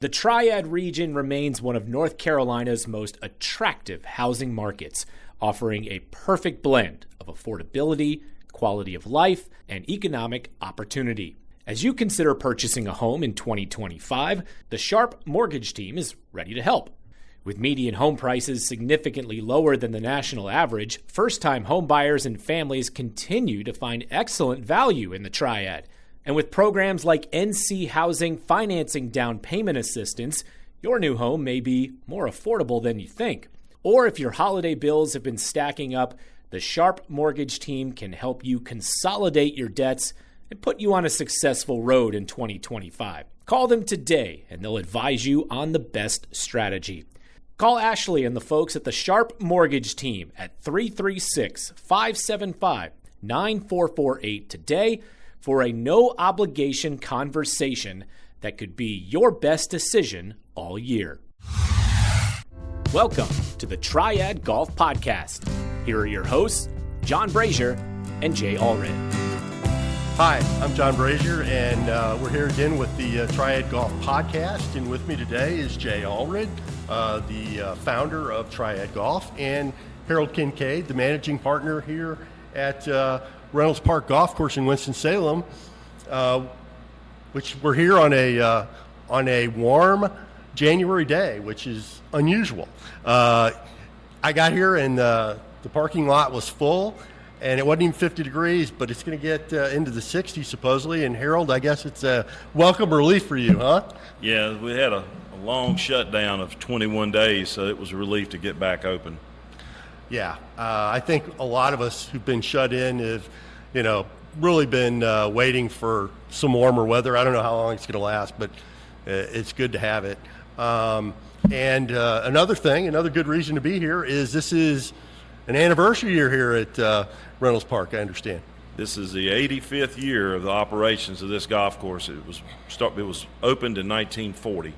The Triad region remains one of North Carolina's most attractive housing markets, offering a perfect blend of affordability, quality of life, and economic opportunity. As you consider purchasing a home in 2025, the Sharp Mortgage Team is ready to help. With median home prices significantly lower than the national average, first-time homebuyers and families continue to find excellent value in the Triad. And with programs like NC Housing Financing Down Payment Assistance, your new home may be more affordable than you think. Or if your holiday bills have been stacking up, the Sharp Mortgage Team can help you consolidate your debts and put you on a successful road in 2025. Call them today and they'll advise you on the best strategy. Call Ashley and the folks at the Sharp Mortgage Team at 336-575-9448 today for a no-obligation conversation that could be your best decision all year. Welcome to the Triad Golf Podcast. Here are your hosts, John Brasier and Jay Allred. Hi, I'm John Brasier, and we're here again with the Triad Golf Podcast. And with me today is Jay Allred, the founder of Triad Golf, and Harold Kincaid, the managing partner here at Reynolds Park Golf Course in Winston-Salem, which we're here on a warm January day, which is unusual. I got here and the parking lot was full, and it wasn't even 50 degrees, but it's going to get into the 60s supposedly. And Harold, I guess it's a welcome relief for you, huh? Yeah, we had a long shutdown of 21 days, so it was a relief to get back open. Yeah, I think a lot of us who've been shut in have, really been waiting for some warmer weather. I don't know how long it's going to last, but it's good to have it. And another good reason to be here is this is an anniversary year here at Reynolds Park, I understand. This is the 85th year of the operations of this golf course. It was opened in 1940.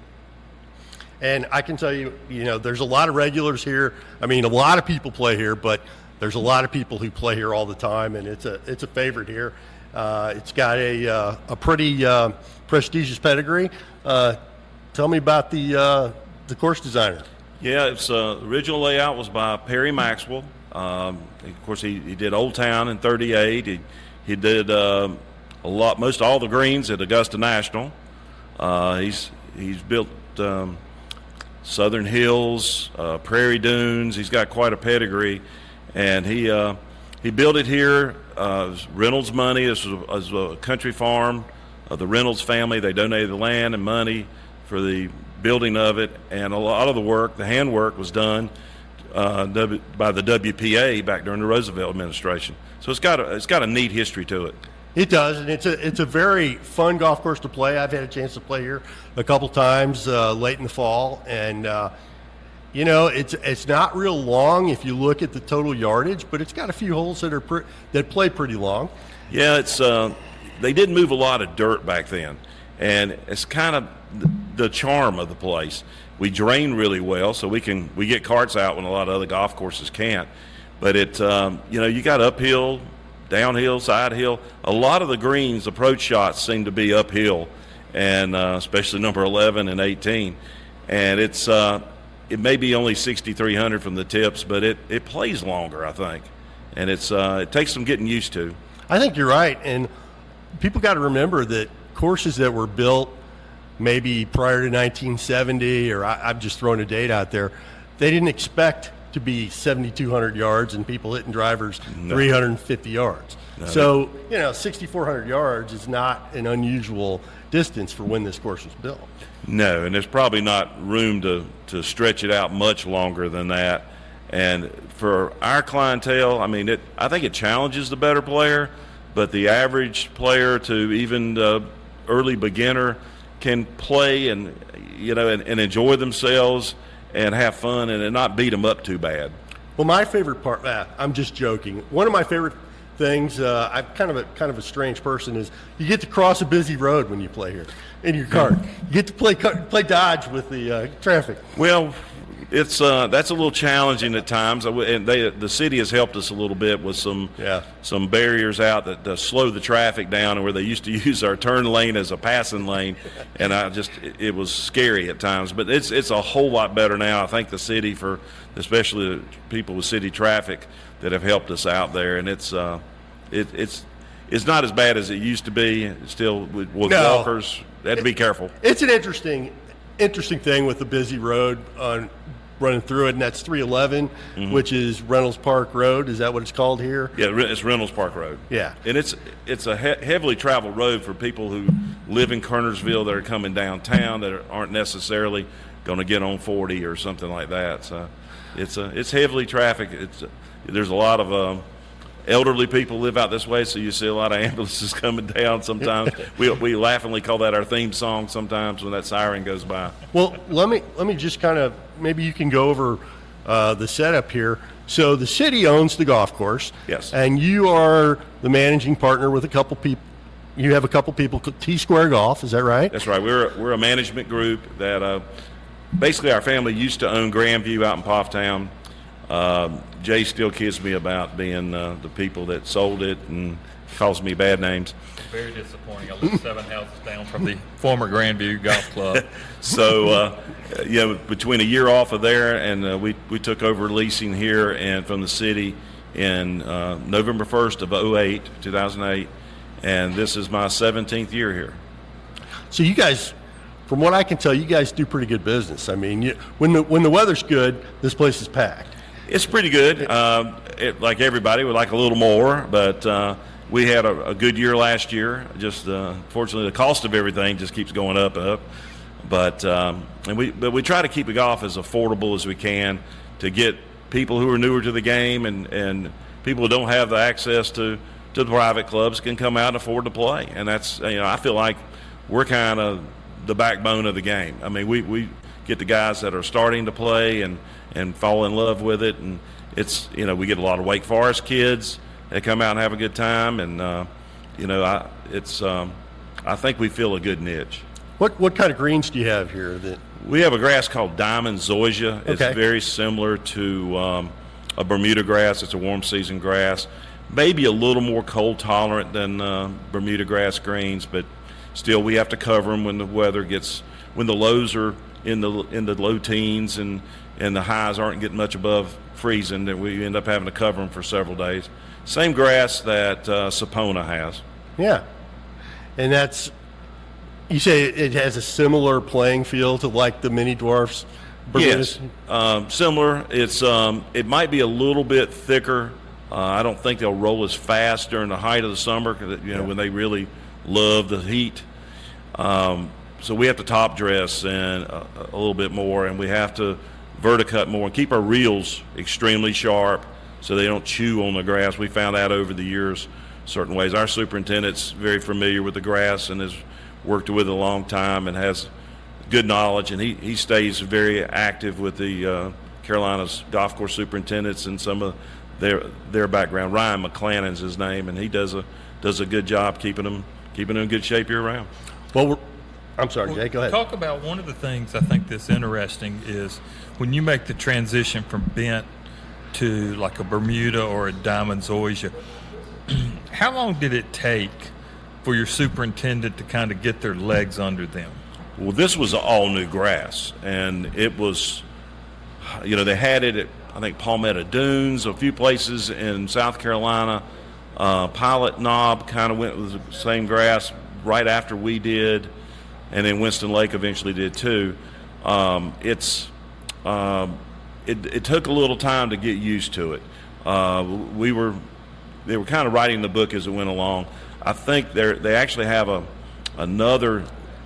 And I can tell you, there's a lot of regulars here. I mean, a lot of people play here, but there's a lot of people who play here all the time, and it's a favorite here. It's got a pretty prestigious pedigree. Tell me about the course designer. Yeah, its original layout was by Perry Maxwell. Of course, he did Old Town in '38. He did most all the greens at Augusta National. He's built Southern Hills, Prairie Dunes. He's got quite a pedigree, and he built it here. It was Reynolds money. This was a country farm of the Reynolds family. They donated the land and money for the building of it, and a lot of the work, the handwork, was done by the WPA back during the Roosevelt administration. So it's got a neat history to it. It does, and it's a very fun golf course to play. I've had a chance to play here a couple times late in the fall, and it's not real long if you look at the total yardage, but it's got a few holes that play pretty long. Yeah, they didn't move a lot of dirt back then, and it's kind of the charm of the place. We drain really well, so we get carts out when a lot of other golf courses can't. But you got uphill, downhill, side hill. A lot of the greens, approach shots seem to be uphill, and especially number 11 and 18. And it may be only 6,300 from the tips, but it plays longer, I think. And it takes some getting used to. I think you're right, and people got to remember that courses that were built maybe prior to 1970, or I'm just throwing a date out there, they didn't expect to be 7,200 yards and people hitting drivers 350 yards. No. So, 6,400 yards is not an unusual distance for when this course was built. No, and there's probably not room to stretch it out much longer than that. And for our clientele, I think it challenges the better player, but the average player to even the early beginner can play and enjoy themselves and have fun and not beat them up too bad. Well, my favorite part, I'm just joking. One of my favorite things, I'm kind of a strange person, is you get to cross a busy road when you play here in your cart. You get to play dodge with the traffic. Well, It's that's a little challenging at times, and the city has helped us a little bit with some barriers out that slow the traffic down, and where they used to use our turn lane as a passing lane, and it was scary at times. But it's a whole lot better now. I thank the city for, especially the people with city traffic that have helped us out there, and it's not as bad as it used to be. Still with walkers, they had to be careful. It's an interesting thing with the busy road on running through it, and that's 311, which is Reynolds Park Road. Is that what it's called here? Yeah, it's Reynolds Park Road. Yeah, and it's a heavily traveled road for people who live in Kernersville that are coming downtown that aren't necessarily going to get on 40 or something like that. So it's heavily trafficked. There's a lot of elderly people live out this way, so you see a lot of ambulances coming down sometimes. we laughingly call that our theme song sometimes when that siren goes by. Well, let me just kind of, maybe you can go over the setup here. So the city owns the golf course. Yes. And you are the managing partner with a couple people. You have a couple people, T-Square Golf, is that right? That's right. We're a management group that basically our family used to own Grandview out in Pofftown. Jay still kids me about being the people that sold it and calls me bad names. Very disappointing. I lived 7 houses down from the former Grandview Golf Club. So, between a year off of there and we took over leasing here and from the city in November 1st of 2008, and this is my 17th year here. So you guys, from what I can tell, you guys do pretty good business. I mean, when the weather's good, this place is packed. It's pretty good. Like everybody, would like a little more, but we had a good year last year. Just fortunately, the cost of everything just keeps going up. But we try to keep the golf as affordable as we can to get people who are newer to the game and people who don't have the access to the private clubs can come out and afford to play. And that's I feel like we're kind of the backbone of the game. I mean, we get the guys that are starting to play and fall in love with it, and it's we get a lot of Wake Forest kids that come out and have a good time, and I think we fill a good niche. What kind of greens do you have here? We have a grass called Diamond Zoysia. Okay. It's very similar to a Bermuda grass. It's a warm season grass, maybe a little more cold tolerant than Bermuda grass greens, but still we have to cover them when the lows are in the low teens and the highs aren't getting much above freezing, that we end up having to cover them for several days. Same grass that Sapona has. Yeah. And you say it has a similar playing field to like the mini dwarfs? Yes, similar. It might be a little bit thicker. I don't think they'll roll as fast during the height of the summer, when they really love the heat. So we have to top dress and a little bit more, and we have to verticut more and keep our reels extremely sharp so they don't chew on the grass. We found out over the years certain ways. Our superintendent's very familiar with the grass and has worked with it a long time and has good knowledge, and he stays very active with the Carolina's golf course superintendents and some of their background. Ryan McClannon's his name, and he does a good job keeping them in good shape year round. Well, I'm sorry, Jay, go ahead. Talk about one of the things I think that's interesting is when you make the transition from bent to like a Bermuda or a Diamond Zoysia, how long did it take for your superintendent to kind of get their legs under them? Well, this was all new grass, and it was, they had it at, I think, Palmetto Dunes, a few places in South Carolina. Pilot Knob kind of went with the same grass right after we did, and then Winston Lake eventually did too. It took a little time to get used to it. They were kind of writing the book as it went along. I think they actually have another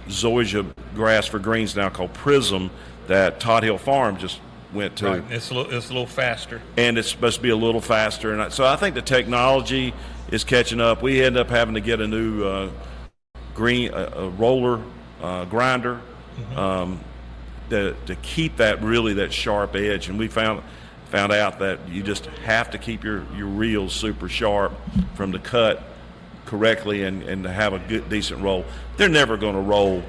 Zoysia grass for greens now called Prism that Todd Hill Farm just went to. Right. It's a little faster. And it's supposed to be a little faster. And so I think the technology is catching up. We end up having to get a new roller grinder to keep that sharp edge. And we found out that you just have to keep your reels super sharp from the cut correctly and to have a good decent roll. They're never going to roll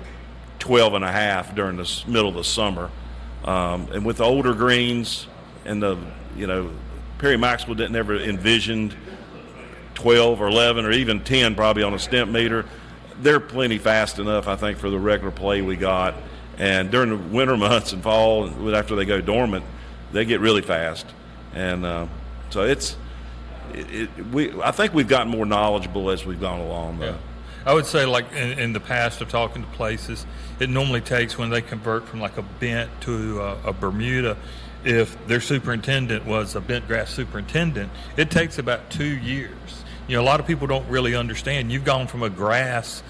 12 and a half during the middle of the summer. And with the older greens and Perry Maxwell didn't ever envisioned 12 or 11 or even 10 probably on a stimp meter. They're plenty fast enough, I think, for the regular play we got. And during the winter months and fall, after they go dormant, they get really fast. And so I think we've gotten more knowledgeable as we've gone along, though. Yeah. I would say, like in the past of talking to places, it normally takes, when they convert from like a bent to a Bermuda, if their superintendent was a bent grass superintendent, it takes about 2 years. A lot of people don't really understand. You've gone from a grass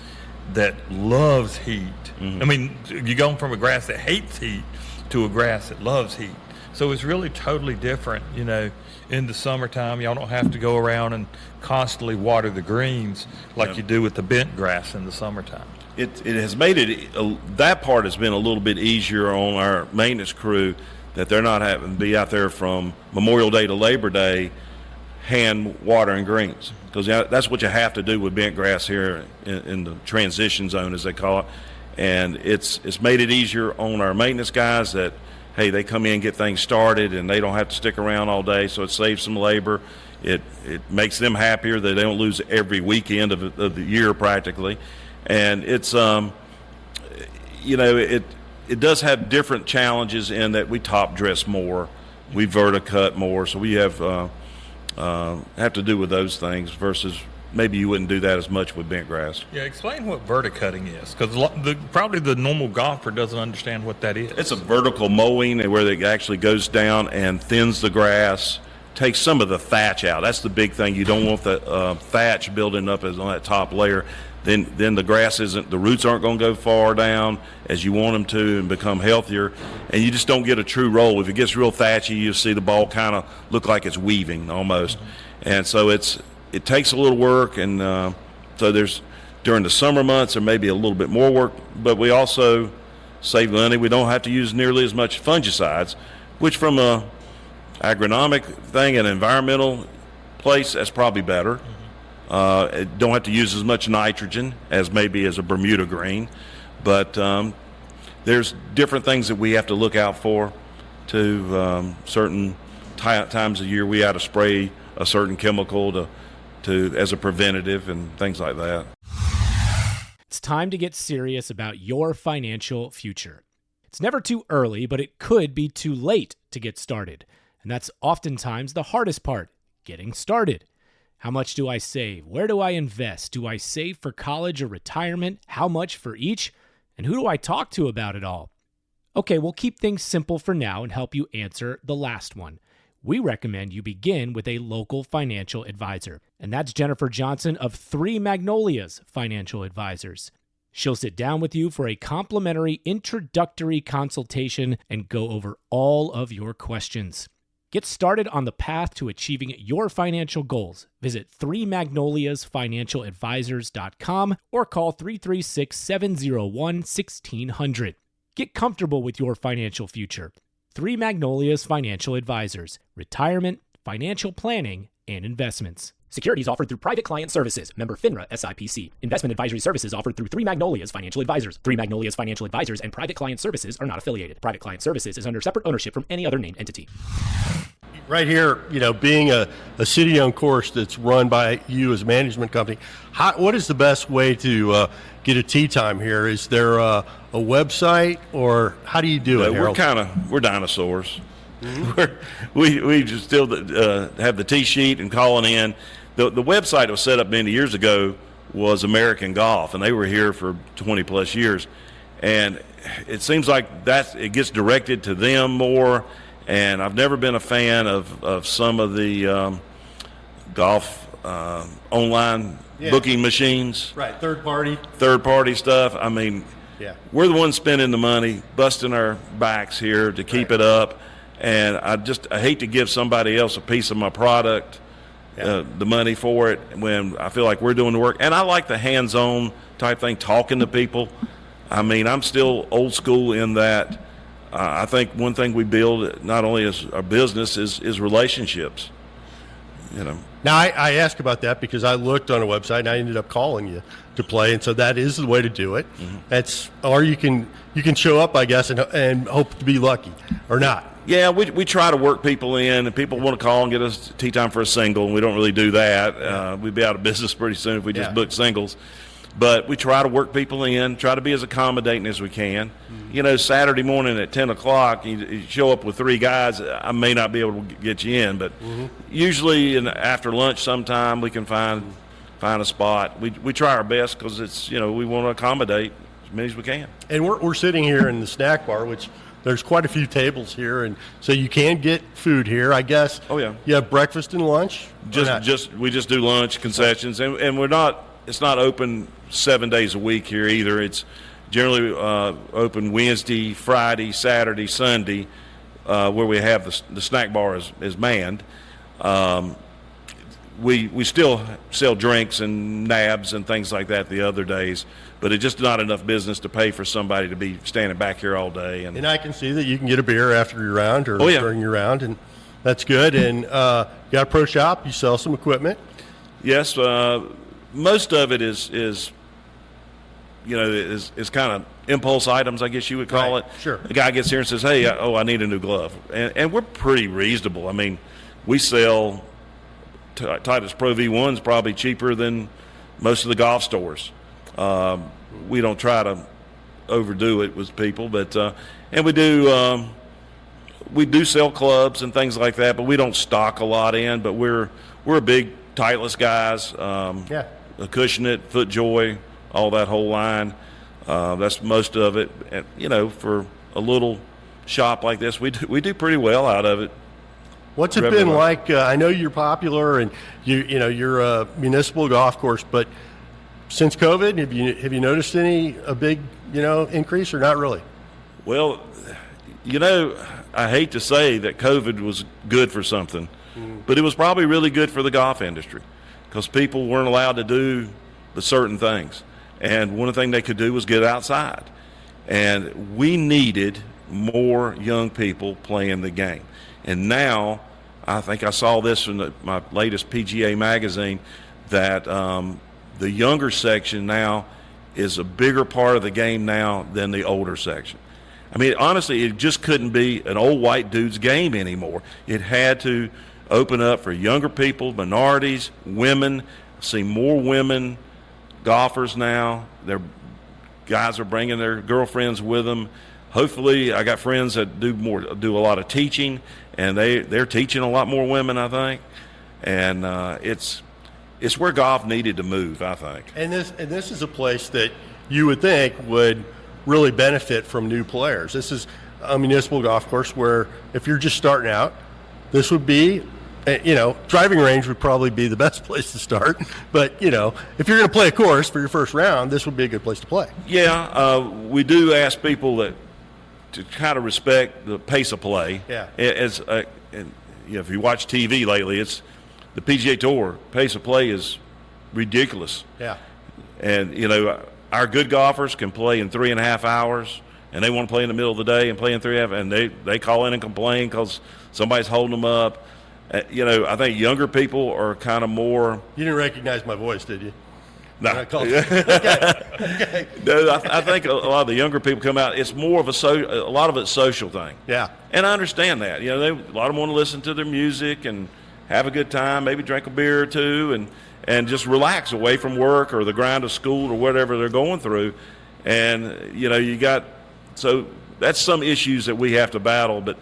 that loves heat. Mm-hmm. I mean, you've gone from a grass that hates heat to a grass that loves heat. So it's really totally different, in the summertime. Y'all don't have to go around and constantly water the greens like you do with the bent grass in the summertime. It has made it, that part has been a little bit easier on our maintenance crew, that they're not having to be out there from Memorial Day to Labor Day hand watering greens. Because that's what you have to do with bent grass here in the transition zone, as they call it. And it's made it easier on our maintenance guys that, hey, they come in and get things started and they don't have to stick around all day, so it saves some labor. It makes them happier that they don't lose every weekend of the year practically. And it's, it does have different challenges in that we top dress more, we verticut more, so we have to do with those things versus maybe you wouldn't do that as much with bent grass. Yeah, explain what verticutting is, because probably the normal golfer doesn't understand what that is. It's a vertical mowing where it actually goes down and thins the grass, takes some of the thatch out. That's the big thing. You don't want the thatch building up on that top layer. Then the grass the roots aren't going to go far down as you want them to and become healthier, and you just don't get a true roll. If it gets real thatchy, you see the ball kind of look like it's weaving almost. Mm-hmm. And so it takes a little work, and so there's, during the summer months there may be a little bit more work, but we also save money. We don't have to use nearly as much fungicides, which from a agronomic thing and environmental place, that's probably better. Mm-hmm. Don't have to use as much nitrogen as maybe as a Bermuda green, but there's different things that we have to look out for to certain times of year. We have to spray a certain chemical to as a preventative and things like that. It's time to get serious about your financial future. It's never too early, but it could be too late to get started. And that's oftentimes the hardest part, getting started. How much do I save? Where do I invest? Do I save for college or retirement? How much for each? And who do I talk to about it all? Okay, we'll keep things simple for now and help you answer the last one. We recommend you begin with a local financial advisor. And that's Jennifer Johnson of Three Magnolias Financial Advisors. She'll sit down with you for a complimentary introductory consultation and go over all of your questions. Get started on the path to achieving your financial goals. Visit 3magnoliasfinancialadvisors.com or call 336-701-1600. Get comfortable with your financial future. 3 Magnolias Financial Advisors. Retirement, financial planning, and investments. Securities offered through Private Client Services. Member FINRA SIPC. Investment advisory services offered through 3 Magnolias Financial Advisors. 3 Magnolias Financial Advisors and Private Client Services are not affiliated. Private Client Services is under separate ownership from any other named entity. Right here, being a city-owned course that's run by you as a management company, what is the best way to get a tee time here? Is there a website, or how do you do it, Harold? We're dinosaurs. Mm-hmm. We just still have the tee sheet and calling in. The website that was set up many years ago was American Golf, and they were here for 20 plus years. And it seems like it gets directed to them more. And I've never been a fan of some of the golf online booking machines. Right, third party stuff. I mean, we're the ones spending the money, busting our backs here to keep it up. And I hate to give somebody else a piece of my product, the money for it, when I feel like we're doing the work. And I like the hands-on type thing, talking to people. I mean, I'm still old school in that. I think one thing we build, not only as our business, is relationships. Now, I ask about that because I looked on a website and I ended up calling you to play, and so that is the way to do it. Or you can show up, I guess, and hope to be lucky or not. Yeah, we try to work people in, and people want to call and get us tee time for a single, and we don't really do that. We'd be out of business pretty soon if we just booked singles. But we try to work people in, try to be as accommodating as we can. Saturday morning at 10 o'clock, you show up with 3 guys, I may not be able to get you in. But usually after lunch sometime we can find a spot. We try our best because it's, we want to accommodate as many as we can. And we're sitting here in the snack bar, which there's quite a few tables here, and so you can get food here, I guess. Oh, yeah. You have breakfast and lunch? We just do lunch, concessions, and we're not. It's not open 7 days a week here either. It's generally open Wednesday, Friday, Saturday, Sunday, where we have the snack bar is manned. We still sell drinks and nabs and things like that the other days, but it's just not enough business to pay for somebody to be standing back here all day. And I can see that you can get a beer after your round or during your round, and that's good. And you got a pro shop. You sell some equipment. Yes, most of it is kind of impulse items, I guess you would call it. Sure. The guy gets here and says, "Hey, I need a new glove," and we're pretty reasonable. I mean, we sell Titus Pro V1's probably cheaper than most of the golf stores. We don't try to overdo it with people, but and we do sell clubs and things like that, but we don't stock a lot in. But we're a big Titleist guys. Acushnet, FootJoy, all that whole line. That's most of it. And, for a little shop like this, we do pretty well out of it. What's it been like? I know you're popular and you're a municipal golf course, but since COVID, have you noticed a big increase or not really? Well, I hate to say that COVID was good for something, but it was probably really good for the golf industry because people weren't allowed to do the certain things, and one of the things they could do was get outside, and we needed more young people playing the game. And now, I think I saw this in my latest PGA magazine, that the younger section now is a bigger part of the game now than the older section. I mean, honestly, it just couldn't be an old white dude's game anymore. It had to open up for younger people, minorities, women. I see more women golfers now. Their guys are bringing their girlfriends with them. Hopefully, I got friends that do a lot of teaching, and they're teaching a lot more women, I think. And it's where golf needed to move, I think. And this is a place that you would think would really benefit from new players. This is a municipal golf course where if you're just starting out, this would be, driving range would probably be the best place to start. But, if you're going to play a course for your first round, this would be a good place to play. Yeah, we do ask people to kind of respect the pace of play. Yeah. If you watch TV lately, it's the PGA Tour pace of play is ridiculous. Yeah. And our good golfers can play in 3.5 hours, and they want to play in the middle of the day and play in 3.5, and they call in and complain because somebody's holding them up. I think younger people are kind of more. You didn't recognize my voice, did you? No. Okay. No, I think a lot of the younger people come out. It's more of a lot of it's social thing. Yeah. And I understand that. A lot of them want to listen to their music and have a good time, maybe drink a beer or two, and just relax away from work or the grind of school or whatever they're going through. And so that's some issues that we have to battle. But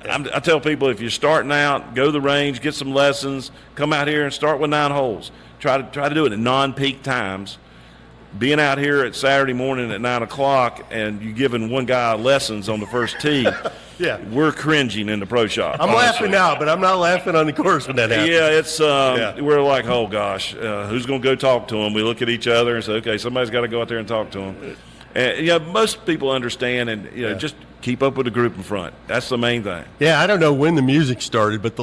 I tell people, if you're starting out, go to the range, get some lessons, come out here and start with 9 holes. Try to do it at non-peak times. Being out here at Saturday morning at 9 o'clock and you giving one guy lessons on the first tee, yeah, we're cringing in the pro shop. I'm laughing now, but I'm not laughing on the course when that happens. Yeah, we're like, oh gosh, who's going to go talk to him? We look at each other and say, okay, somebody's got to go out there and talk to him. And most people understand, and just keep up with the group in front. That's the main thing. Yeah, I don't know when the music started, but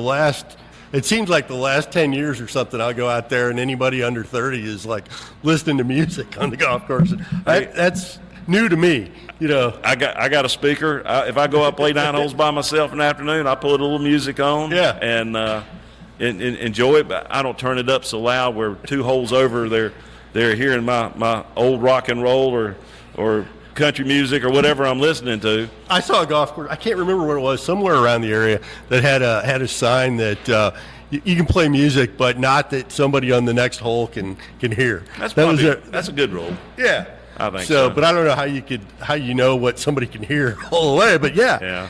it seems like the last 10 years or something, I'll go out there and anybody under 30 is like listening to music on the golf course. That's new to me. I got a speaker. If I go out and play 9 holes by myself in the afternoon, I put a little music on. Yeah. And enjoy it, but I don't turn it up so loud where 2 holes over they're hearing my old rock and roll or country music or whatever I'm listening to. I saw a golf course. I can't remember what it was, somewhere around the area that had a sign that you can play music, but not that somebody on the next hole can hear. That's a good rule. Yeah, I think so. But I don't know how you know what somebody can hear all the way. But yeah,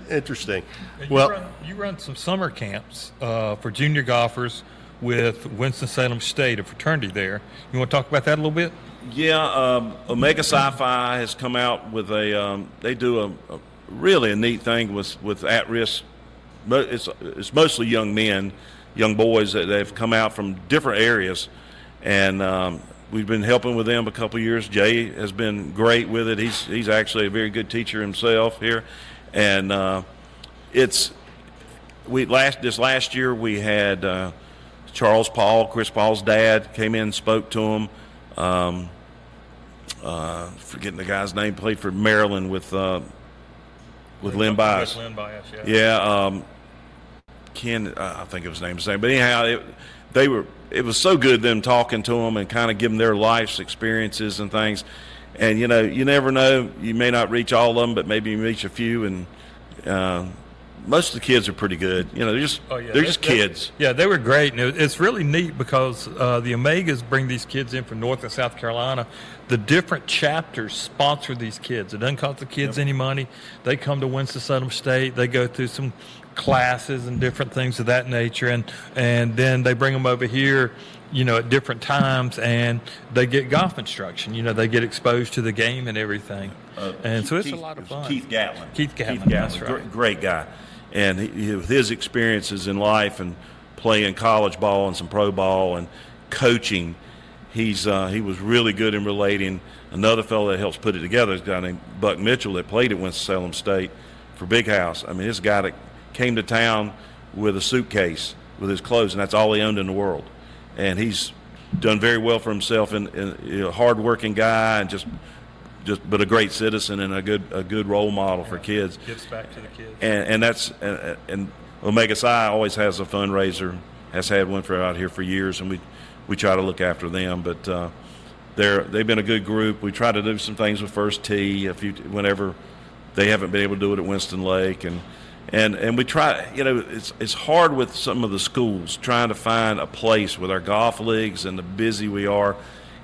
interesting. You run some summer camps for junior golfers with Winston-Salem State, a fraternity there. You want to talk about that a little bit? Yeah, Omega Sci-Fi has come out with they do a really neat thing with at-risk. It's mostly young men, young boys that have come out from different areas, and we've been helping with them a couple of years. Jay has been great with it. He's actually a very good teacher himself here, and this last year we had Charles Paul, Chris Paul's dad, came in and spoke to him. Forgetting the guy's name, played for Maryland with Lynn Bias. Lynn Bias, yeah. Yeah, Ken, I think it was his name the same. But anyhow, it was so good them talking to them and kind of giving their life's experiences and things. And you never know. You may not reach all of them, but maybe you reach a few. And most of the kids are pretty good. They're just kids. Yeah, they were great. And it's really neat because the Omegas bring these kids in from North and South Carolina. The different chapters sponsor these kids. It doesn't cost the kids any money. They come to Winston-Salem State. They go through some classes and different things of that nature, and then they bring them over here, at different times, and they get golf instruction. They get exposed to the game and everything. And so it's a lot of fun. Keith Gatlin. That's right. Great guy. And with his experiences in life and playing college ball and some pro ball and coaching, he was really good in relating. Another fellow that helps put it together is a guy named Buck Mitchell that played at Winston-Salem State for Big House. I mean, this guy that came to town with a suitcase with his clothes, and that's all he owned in the world. And he's done very well for himself, and a hard-working guy, and just but a great citizen and a good role model for kids. Gives back to the kids. And Omega Psi always has a fundraiser, has had one for out here for years, and we try to look after them. But they've been a good group. We try to do some things with First Tee whenever they haven't been able to do it at Winston Lake, and we try. It's hard with some of the schools trying to find a place with our golf leagues and the busy we are,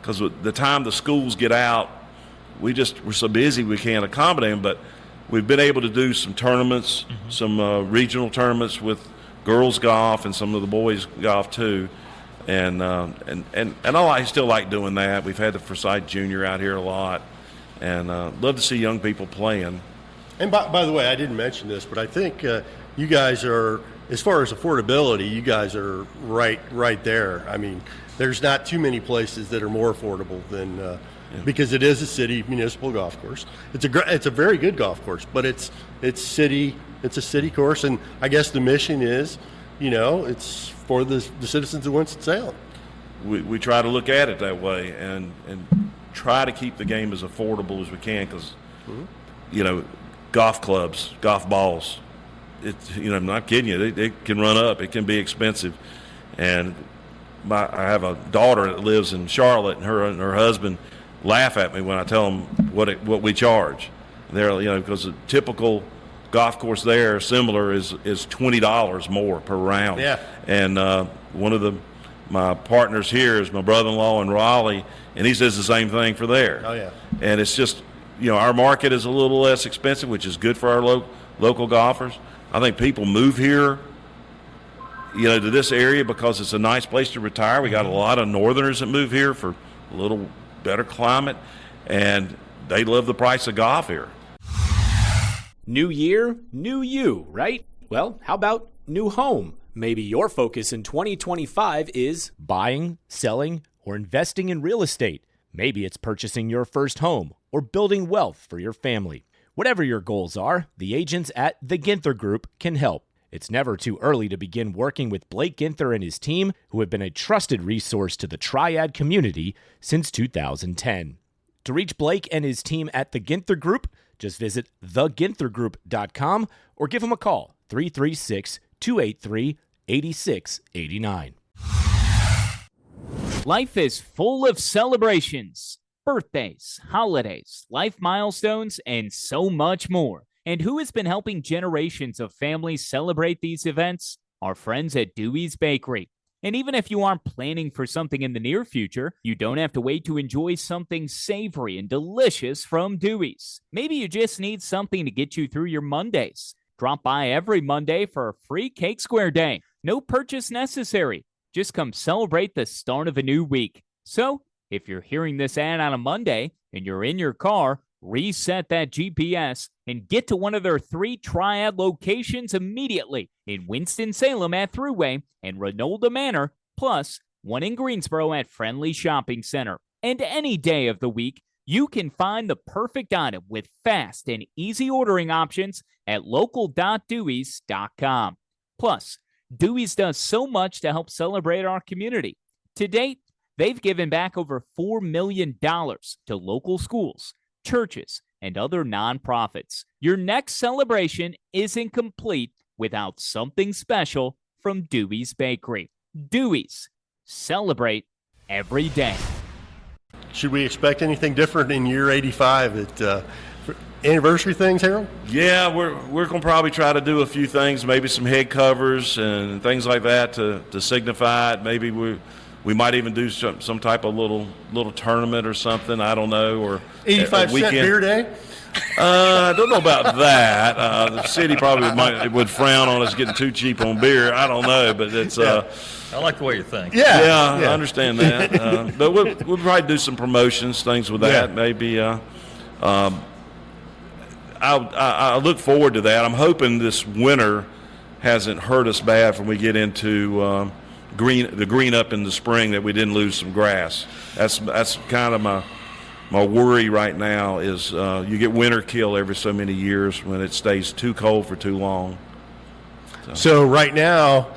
because the time the schools get out, we're so busy we can't accommodate them. But we've been able to do some tournaments, some regional tournaments with girls golf and some of the boys golf too, and I still like doing that. We've had the Forsyth Junior out here a lot, and love to see young people playing. And by the way, I didn't mention this, but I think you guys are, as far as affordability, you guys are right there. I mean, there's not too many places that are more affordable than because it is a city municipal golf course. It's a very good golf course, but it's a city course, and I guess the mission is, it's for the citizens of Winston-Salem. We try to look at it that way and try to keep the game as affordable as we can, because golf clubs, golf balls, I'm not kidding you, they can run up. It can be expensive. And I have a daughter that lives in Charlotte, and her husband laugh at me when I tell them what we charge. They're because a typical golf course there, similar, is $20 more per round. Yeah. And one of my partners here is my brother-in-law in Raleigh, and he says the same thing for there. Oh yeah. And it's just our market is a little less expensive, which is good for our local golfers. I think people move here, to this area because it's a nice place to retire. We got a lot of northerners that move here for a little better climate, and they love the price of golf here. New year, new you, right? Well, how about new home? Maybe your focus in 2025 is buying, selling, or investing in real estate. Maybe it's purchasing your first home or building wealth for your family. Whatever your goals are, the agents at the Ginther Group can help. It's never too early to begin working with Blake Ginther and his team, who have been a trusted resource to the Triad community since 2010. To reach Blake and his team at the Ginther Group, just visit theginthergroup.com or give them a call, 336-283-2883. 8689. Life is full of celebrations, birthdays, holidays, life milestones, and so much more. And who has been helping generations of families celebrate these events? Our friends at Dewey's Bakery. And even if you aren't planning for something in the near future, you don't have to wait to enjoy something savory and delicious from Dewey's. Maybe you just need something to get you through your Mondays. Drop by every Monday for a free Cake Square Day. No purchase necessary. Just come celebrate the start of a new week. So, if you're hearing this ad on a Monday and you're in your car, reset that GPS and get to one of their 3 Triad locations immediately in Winston-Salem at Thruway and Reynolds Manor, plus one in Greensboro at Friendly Shopping Center. And any day of the week, you can find the perfect item with fast and easy ordering options at local.deweys.com. Plus, Dewey's does so much to help celebrate our community. To date, they've given back over $4 million to local schools, churches, and other nonprofits. Your next celebration isn't complete without something special from Dewey's Bakery. Dewey's. Celebrate every day. Should we expect anything different in year 85 at anniversary things, Harold? Yeah, we're going to probably try to do a few things, maybe some head covers and things like that to signify it. Maybe we might even do some type of little tournament or something. I don't know. Or 85-cent beer day? I don't know about that. The city probably would frown on us getting too cheap on beer. I don't know, but it's. I like the way you think. Yeah, I understand that. But we'll probably do some promotions, things with that. Maybe. I look forward to that. I'm hoping this winter hasn't hurt us bad when we get into the green up in the spring, that we didn't lose some grass. That's kind of my worry right now is you get winter kill every so many years when it stays too cold for too long. So right now,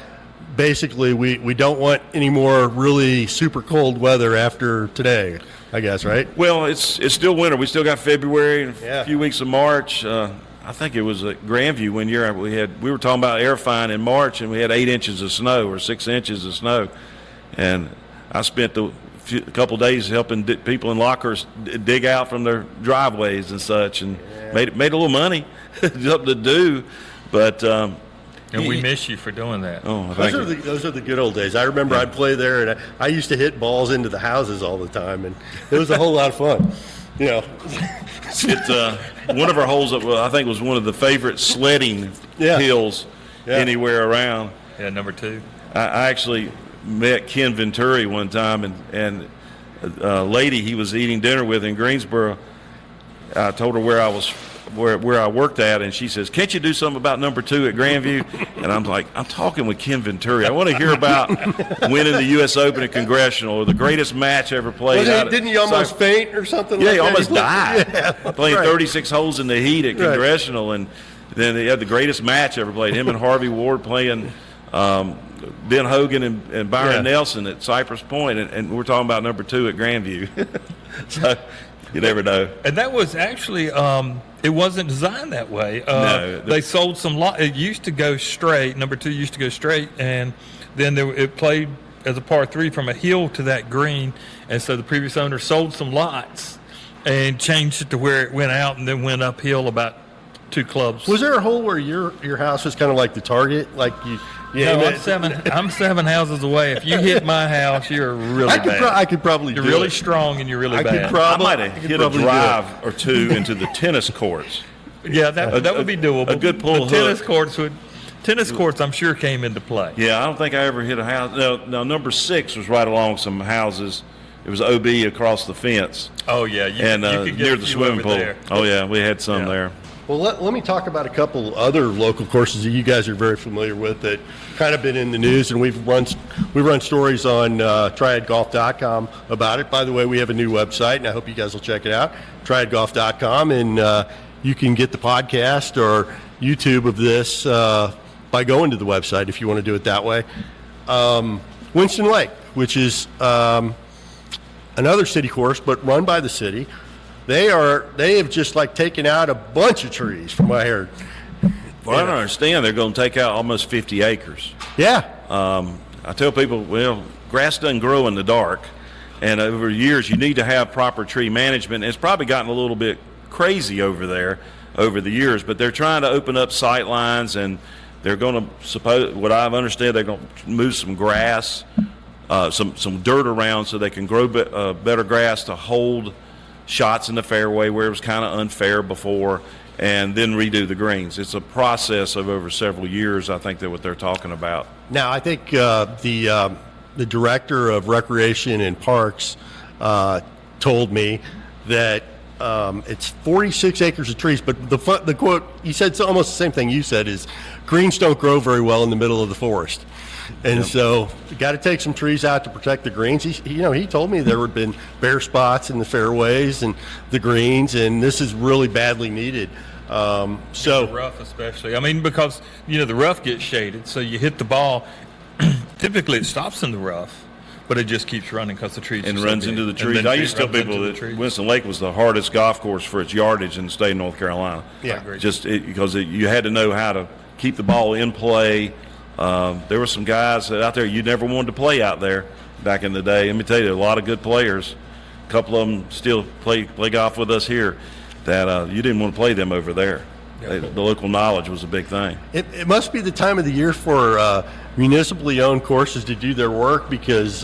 basically, we don't want any more really super cold weather after today, I guess, right? Well, it's still winter. We still got February and a few weeks of March. I think it was at Grandview one year we were talking about air fine in March, and we had 8 inches of snow or 6 inches of snow, and I spent a couple of days helping people in lockers dig out from their driveways and such, and made a little money. Something to do, but. And we miss you for doing that. Oh, those are the good old days. I remember I'd play there, and I used to hit balls into the houses all the time, and it was a whole lot of fun. You know, it's one of our holes that I think was one of the favorite sledding hills anywhere around. Yeah, number 2. I actually met Ken Venturi one time, and a lady he was eating dinner with in Greensboro. I told her where I worked at, and she says, "Can't you do something about number 2 at Grandview?" And I'm like, "I'm talking with Ken Venturi. I want to hear about winning the U.S. Open at Congressional, or the greatest match ever played." Didn't you almost faint or something? Yeah, like he almost died playing right. 36 holes in the heat at Congressional, and then he had the greatest match ever played. Him and Harvey Ward playing Ben Hogan and Byron Nelson at Cypress Point, and we're talking about number 2 at Grandview. So you never know. And that was actually it wasn't designed that way. No, they sold some lot. It used to go straight. Number 2 used to go straight, and then it played as a par 3 from a hill to that green. And so the previous owner sold some lots and changed it to where it went out and then went uphill about 2 clubs. Was there a hole where your house was kind of like the target, like you? Yeah, no, I'm 7 houses away. If you hit my house, you're really bad. I could probably. You're really strong and you're really bad. I might have hit a drive or 2 into the tennis courts. Yeah, that would be doable. A good pull hook. Tennis courts, I'm sure, came into play. Yeah, I don't think I ever hit a house. No, number 6 was right along some houses. It was OB across the fence. Oh yeah, you could get near the swimming pool. There. Oh yeah, we had some there. Well, let me talk about a couple other local courses that you guys are very familiar with that kind of been in the news, and we run stories on triadgolf.com about it. By the way, we have a new website, and I hope you guys will check it out, triadgolf.com, and you can get the podcast or YouTube of this by going to the website if you want to do it that way. Winston Lake, which is another city course, but run by the city. They have just like taken out a bunch of trees from what I heard. Well, I don't understand. They're going to take out almost 50 acres. Yeah. I tell people, well, grass doesn't grow in the dark, and over years you need to have proper tree management. It's probably gotten a little bit crazy over there over the years, but they're trying to open up sight lines, and they're going to what I've understood, they're going to move some grass, some dirt around so they can grow better grass to hold shots in the fairway where it was kind of unfair before, and then redo the greens. It's a process of over several years, I think, that what they're talking about. Now, I think the director of recreation and parks told me that it's 46 acres of trees, but the quote, he said almost the same thing you said, is greens don't grow very well in the middle of the forest. And so you got to take some trees out to protect the greens. He told me there had been bare spots in the fairways and the greens, and this is really badly needed. The rough especially. I mean, because, the rough gets shaded, so you hit the ball. Typically it stops in the rough, but it just keeps running because the trees and are runs so into the big. trees. I used to tell people that Winston Lake was the hardest golf course for its yardage in the state of North Carolina. Yeah, because you had to know how to keep the ball in play. There were some guys out there you never wanted to play out there back in the day. Let me tell you, a lot of good players. A couple of them still play golf with us here that you didn't want to play them over there. Yeah. The local knowledge was a big thing. It must be the time of the year for municipally owned courses to do their work, because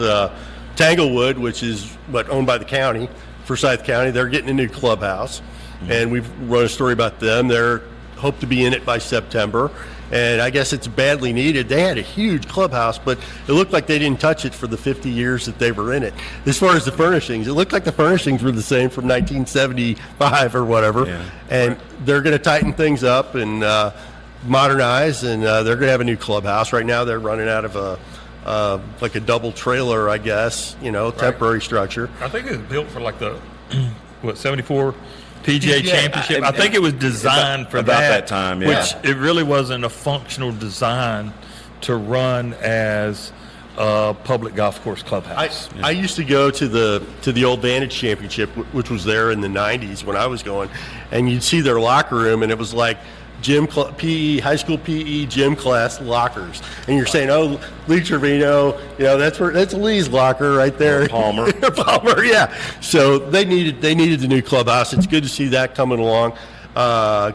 Tanglewood, which is owned by the county, Forsyth County, they're getting a new clubhouse, and we've run a story about them. They're hope to be in it by September, and I guess it's badly needed. They had a huge clubhouse, but it looked like they didn't touch it for the 50 years that they were in it. As far as the furnishings, it looked like the furnishings were the same from 1975 or whatever, and they're going to tighten things up and modernize, and they're going to have a new clubhouse. Right now they're running out of a double trailer, I guess, temporary structure. I think it was built for like the 74 PGA Championship. I think it was designed for about that time, which it really wasn't a functional design to run as a public golf course clubhouse. I used to go to the old Vantage Championship, which was there in the 90s when I was going, and you'd see their locker room, and it was like high school PE gym class lockers, and you're saying, "Oh, Lee Trevino, that's Lee's locker right there." Palmer, yeah. So they needed the new clubhouse. It's good to see that coming along.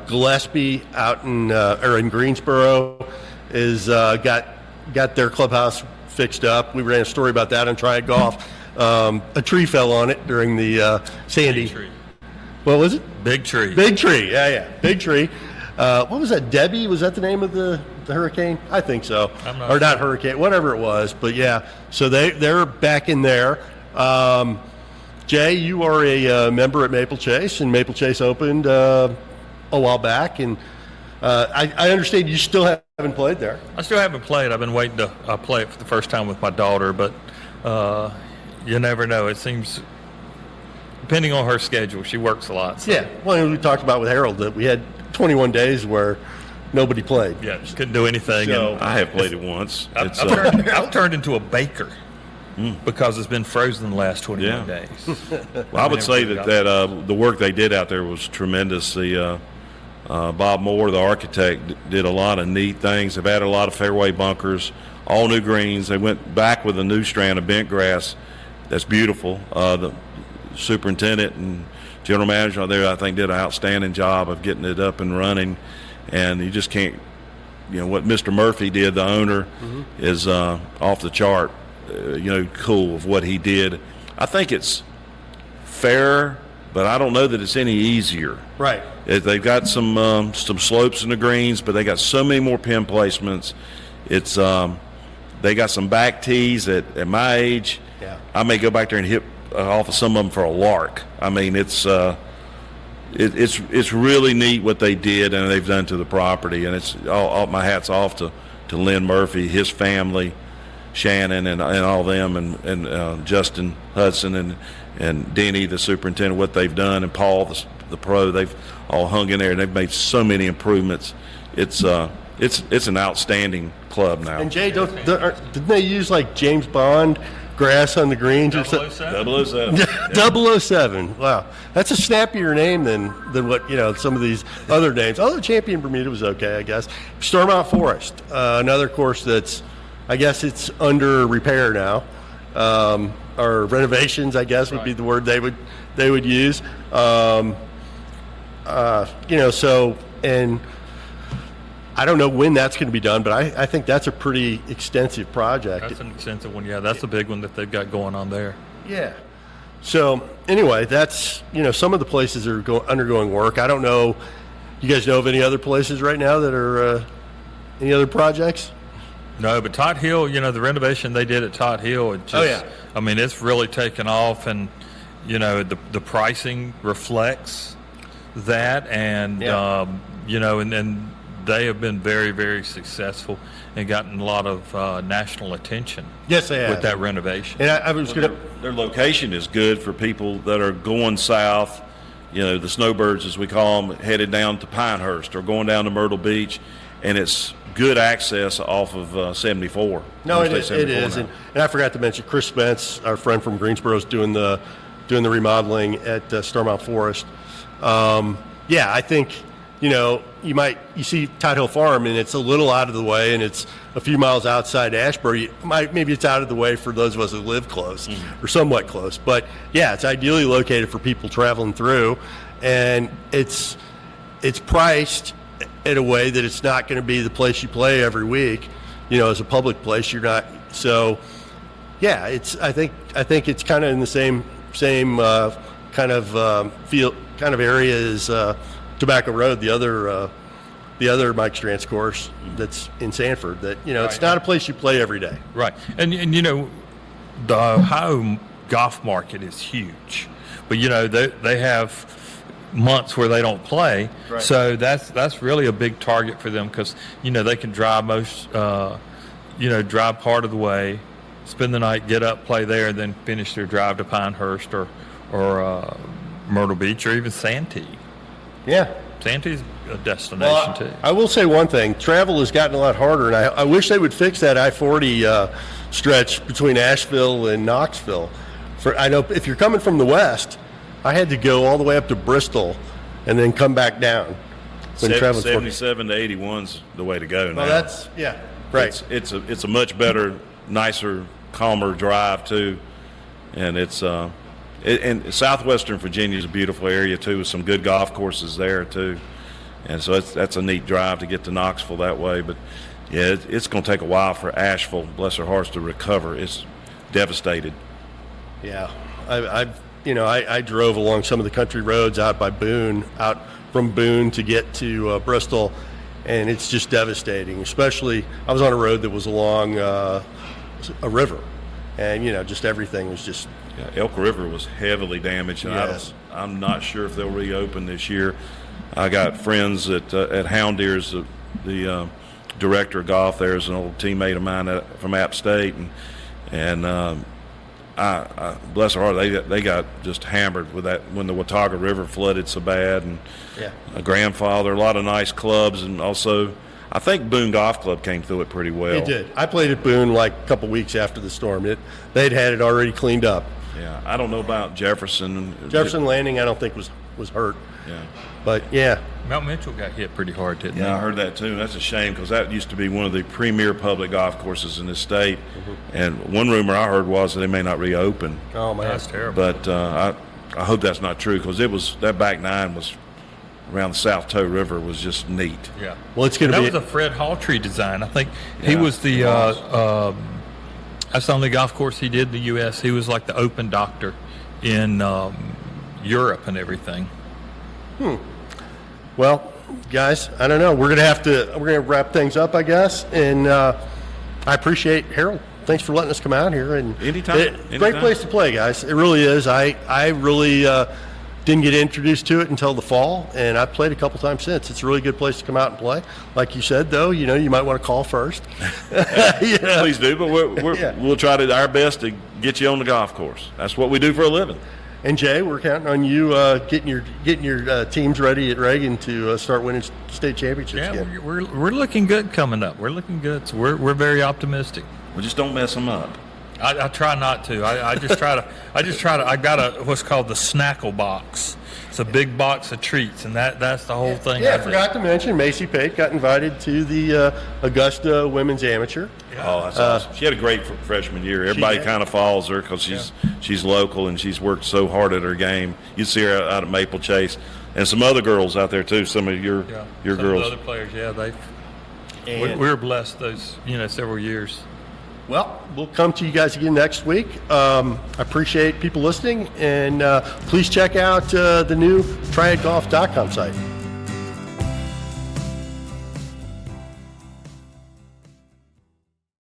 Gillespie out in Greensboro is got their clubhouse fixed up. We ran a story about that on Triad Golf. A tree fell on it during the Sandy. Big tree. What was it? Big tree. Big tree. Yeah. Big tree. What was that? Debbie? Was that the name of the hurricane? I think so. Not hurricane, whatever it was. But yeah, so they're back in there. Jay, you are a member at Maple Chase, and Maple Chase opened a while back, and I understand you still haven't played there. I still haven't played. I've been waiting to play it for the first time with my daughter, but you never know. It seems, depending on her schedule, she works a lot. So. Yeah, well, we talked about with Harold that we had 21 days where nobody played. Yeah, just couldn't do anything. So, I have played it once. I've turned into a baker because it's been frozen the last 21 days. Well, I would say that the work they did out there was tremendous. Bob Moore, the architect, did a lot of neat things. They've added a lot of fairway bunkers, all new greens. They went back with a new strand of bent grass that's beautiful. The superintendent and general manager there, I think, did an outstanding job of getting it up and running. And you just can't, what Mr. Murphy did, the owner, is off the chart. Cool of what he did. I think it's fair, but I don't know that it's any easier. Right. They've got some slopes in the greens, but they got so many more pin placements. It's they got some back tees at my age. Yeah. I may go back there and hit off of some of them for a lark. I mean, it's really neat what they did and they've done to the property, and it's all my hat's off to Lynn Murphy, his family, Shannon, and all them, and Justin Hudson and Denny, the superintendent, what they've done, and Paul, the pro. They've all hung in there, and they've made so many improvements. It's an outstanding club now. And Jay, didn't they use like James Bond grass on the greens or something? 007. 007. Wow, that's a snappier name than what some of these other names. Although Champion Bermuda was okay, I guess. Stormont Forest, another course that's I guess it's under repair now, or renovations, I guess would be the word they would use. So, and I don't know when that's going to be done, but I think that's a pretty extensive project. That's an extensive one. Yeah, that's a big one that they've got going on there. Yeah. So anyway, that's, some of the places are undergoing work. I don't know. You guys know of any other places right now that are any other projects? No, but Tot Hill, the renovation they did at Tot Hill, I mean, it's really taken off, and the pricing reflects that, and and they have been very, very successful and gotten a lot of national attention. Yes, they have with that renovation. And I was going to. Their location is good for people that are going south. The snowbirds, as we call them, headed down to Pinehurst or going down to Myrtle Beach, and it's good access off of 74. No, it is. And I forgot to mention Chris Spence, our friend from Greensboro, is doing the remodeling at Starmount Forest. I think you see Tot Hill Farm, and it's a little out of the way, and it's a few miles outside Ashbury. Maybe it's out of the way for those of us who live close or somewhat close. But yeah, it's ideally located for people traveling through, and it's priced in a way that it's not going to be the place you play every week. As a public place, you're not. So yeah, I think it's kind of in the same kind of area as Tobacco Road, the other Mike Strantz course that's in Sanford. That it's not a place you play every day. Right, and the Ohio golf market is huge, but they have months where they don't play, right. So that's really a big target for them, because they can drive drive part of the way, spend the night, get up, play there, and then finish their drive to Pinehurst or Myrtle Beach or even Santee. Yeah. Santee's a destination too. I will say one thing: travel has gotten a lot harder, and I wish they would fix that I-40 stretch between Asheville and Knoxville. I know if you're coming from the west, I had to go all the way up to Bristol and then come back down. 77 to 81's the way to go now. Well, right. It's a much better, nicer, calmer drive too, and and southwestern Virginia is a beautiful area too, with some good golf courses there too, and so that's a neat drive to get to Knoxville that way. But yeah, it's going to take a while for Asheville, bless their hearts, to recover. It's devastated. Yeah, I drove along some of the country roads out from Boone to get to Bristol, and it's just devastating. Especially, I was on a road that was along a river, and just everything was just. Yeah, Elk River was heavily damaged, and yes. I'm not sure if they'll reopen this year. I got friends at Hound Deer's, the director of golf there is an old teammate of mine from App State, and I bless her heart, they got just hammered with that when the Watauga River flooded so bad, and a grandfather, a lot of nice clubs, and also I think Boone Golf Club came through it pretty well. It did. I played at Boone like a couple weeks after the storm. They'd had it already cleaned up. Yeah, I don't know about Jefferson. Jefferson Landing, I don't think was hurt. Yeah, but yeah, Mount Mitchell got hit pretty hard, didn't he? Yeah, I heard that too. That's a shame, because that used to be one of the premier public golf courses in this state. Mm-hmm. And one rumor I heard was that they may not reopen. Oh man, that's terrible. But I hope that's not true, because that back nine was around the South Toe River was just neat. Yeah. Well, it's going to be. That was a Fred Halltree design. I think he was the. That's the only golf course he did in the U.S. He was like the open doctor in Europe and everything. Well, guys, I don't know. We're gonna wrap things up, I guess. And I appreciate Harold. Thanks for letting us come out here. And anytime. Great place to play, guys. It really is. I really didn't get introduced to it until the fall, and I've played a couple times since. It's a really good place to come out and play. Like you said, though, you might want to call first. Please do, but we'll try our best to get you on the golf course. That's what we do for a living. And Jay, we're counting on you getting your teams ready at Reagan to start winning state championships. Yeah, again. we're looking good coming up. We're looking good. So we're very optimistic. Well, just don't mess them up. I try not to. I just try to. I got what's called the snackle box. It's a big box of treats, and that's the whole thing. Yeah, I forgot to mention Macy Pate got invited to the Augusta Women's Amateur. Yeah. Oh, that's awesome. She had a great freshman year. Everybody kind of follows her because she's local and she's worked so hard at her game. You see her out at Maple Chase, and some other girls out there too. Some of your some girls, of the other players. We were blessed those several years. Well, we'll come to you guys again next week. I appreciate people listening, and please check out the new triadgolf.com site.